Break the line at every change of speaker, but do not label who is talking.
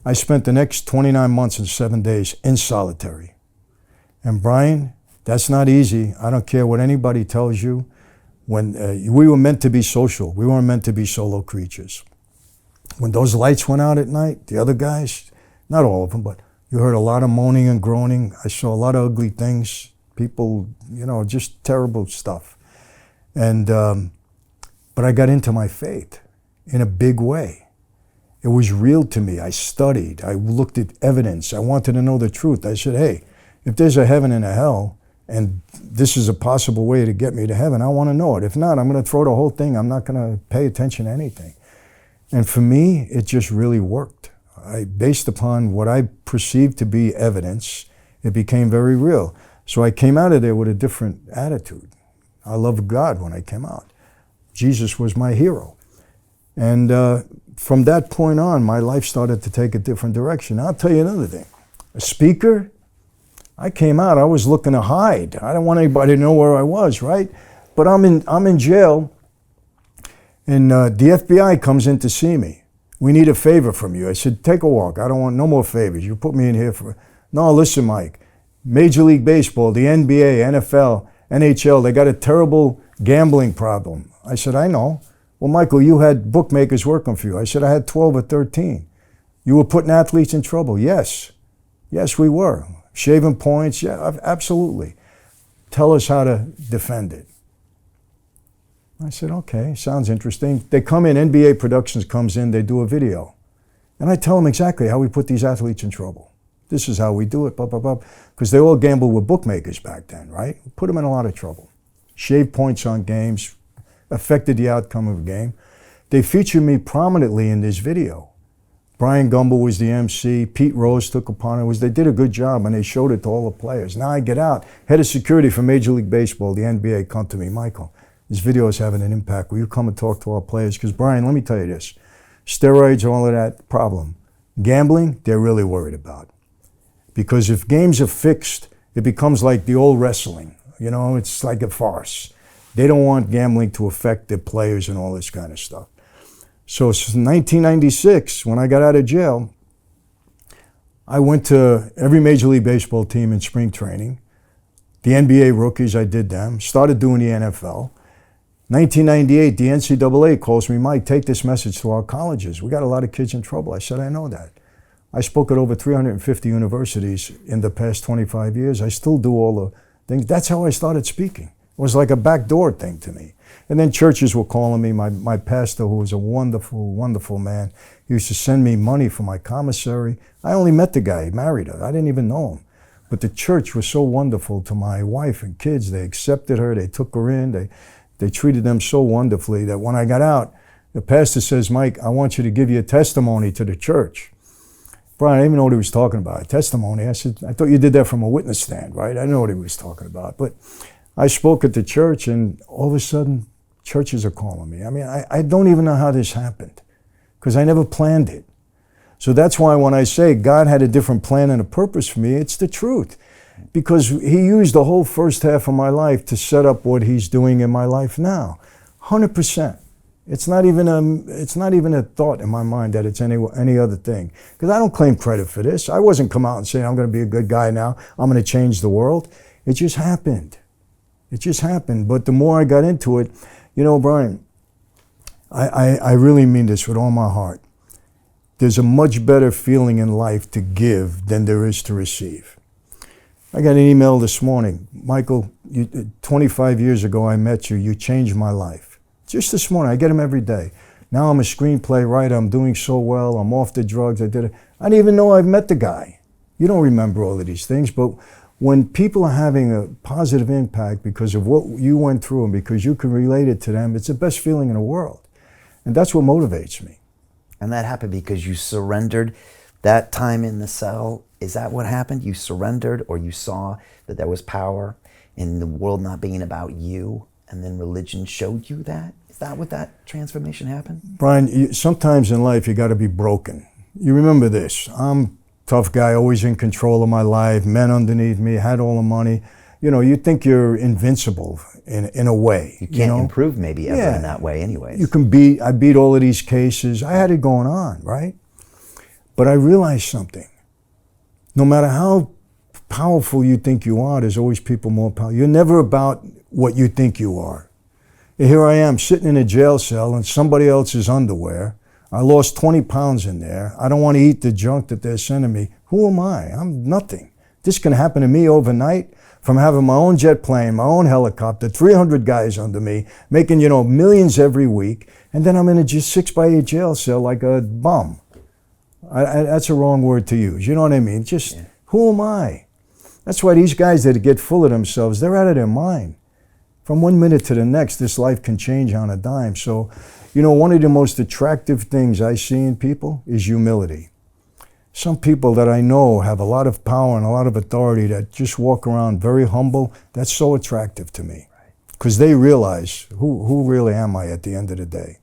I spent the next 29 months and 7 days in solitary. And Brian, that's not easy. I don't care what anybody tells you. When we were meant to be social, we weren't meant to be solo creatures. When those lights went out at night, the other guys, not all of them, but you heard a lot of moaning and groaning. I saw a lot of ugly things. People, just terrible stuff. And, but I got into my faith in a big way. It was real to me. I studied. I looked at evidence. I wanted to know the truth. I said, hey, if there's a heaven and a hell, and this is a possible way to get me to heaven, I want to know it. If not, I'm going to throw the whole thing. I'm not going to pay attention to anything. And for me, it just really worked. Based upon what I perceived to be evidence, it became very real. So I came out of there with a different attitude. I loved God when I came out. Jesus was my hero. And from that point on, my life started to take a different direction. I'll tell you another thing. A speaker, I came out, I was looking to hide. I didn't want anybody to know where I was, right? But I'm in jail, and the FBI comes in to see me. We need a favor from you. I said, take a walk. I don't want no more favors. You put me in here for... No, listen, Mike. Major League Baseball, the NBA, NFL, NHL, they got a terrible gambling problem. I said, I know. Well, Michael, you had bookmakers working for you. I said, I had 12 or 13. You were putting athletes in trouble. Yes. Yes, we were. Shaving points, yeah, absolutely. Tell us how to defend it. I said, okay, sounds interesting. They come in, NBA Productions comes in, they do a video. And I tell them exactly how we put these athletes in trouble. This is how we do it, blah, blah, blah. Because they all gambled with bookmakers back then, right? Put them in a lot of trouble. Shaved points on games, affected the outcome of a game. They featured me prominently in this video. Brian Gumbel was the MC. Pete Rose took upon it. They did a good job, and they showed it to all the players. Now I get out. Head of security for Major League Baseball, the NBA, come to me. Michael, this video is having an impact. Will you come and talk to our players? Because, Brian, let me tell you this. Steroids, all of that, problem. Gambling, they're really worried about. Because if games are fixed, it becomes like the old wrestling. It's like a farce. They don't want gambling to affect their players and all this kind of stuff. So since 1996, when I got out of jail, I went to every Major League Baseball team in spring training. The NBA rookies, I did them. Started doing the NFL. 1998, the NCAA calls me, Mike, take this message to our colleges. We got a lot of kids in trouble. I said, I know that. I spoke at over 350 universities in the past 25 years. I still do all the things. That's how I started speaking. It was like a backdoor thing to me. And then churches were calling me. My pastor, who was a wonderful, wonderful man, he used to send me money for my commissary. I only met the guy, he married her. I didn't even know him. But the church was so wonderful to my wife and kids. They accepted her, they took her in, they treated them so wonderfully that when I got out, the pastor says, Mike, I want you to give your testimony to the church. Brian, I didn't even know what he was talking about. Testimony. I said, I thought you did that from a witness stand, right? I didn't know what he was talking about. But I spoke at the church, and all of a sudden, churches are calling me. I mean, I don't even know how this happened, because I never planned it. So that's why when I say God had a different plan and a purpose for me, it's the truth. Because he used the whole first half of my life to set up what he's doing in my life now. 100%. It's not even a thought in my mind that it's any other thing. Because I don't claim credit for this. I wasn't come out and saying, I'm going to be a good guy now. I'm going to change the world. It just happened. It just happened. But the more I got into it, Brian, I really mean this with all my heart. There's a much better feeling in life to give than there is to receive. I got an email this morning. Michael, 25 years ago I met you. You changed my life. Just this morning. I get them every day. Now I'm a screenplay writer. I'm doing so well. I'm off the drugs. I didn't even know I've met the guy. You don't remember all of these things, but when people are having a positive impact because of what you went through and because you can relate it to them, it's the best feeling in the world. And that's what motivates me.
And that happened because you surrendered that time in the cell. Is that what happened? You surrendered, or you saw that there was power in the world not being about you, and then religion showed you that? Is that what that transformation happened?
Brian, sometimes in life you got to be broken. You remember this. I'm tough guy, always in control of my life, men underneath me, had all the money. You think you're invincible in a way.
You can't improve maybe ever in that way anyways.
I beat all of these cases. I had it going on, right? But I realized something. No matter how powerful you think you are, there's always people more powerful. You're never about what you think you are. And here I am sitting in a jail cell in somebody else's underwear. I lost 20 pounds in there. I don't want to eat the junk that they're sending me. Who am I? I'm nothing. This can happen to me overnight from having my own jet plane, my own helicopter, 300 guys under me, making, millions every week. And then I'm in a just 6x8 jail cell like a bum. That's a wrong word to use. You know what I mean? Who am I? That's why these guys that get full of themselves, they're out of their mind. From one minute to the next, this life can change on a dime. So, one of the most attractive things I see in people is humility. Some people that I know have a lot of power and a lot of authority that just walk around very humble. That's so attractive to me. Because they realize, who really am I at the end of the day?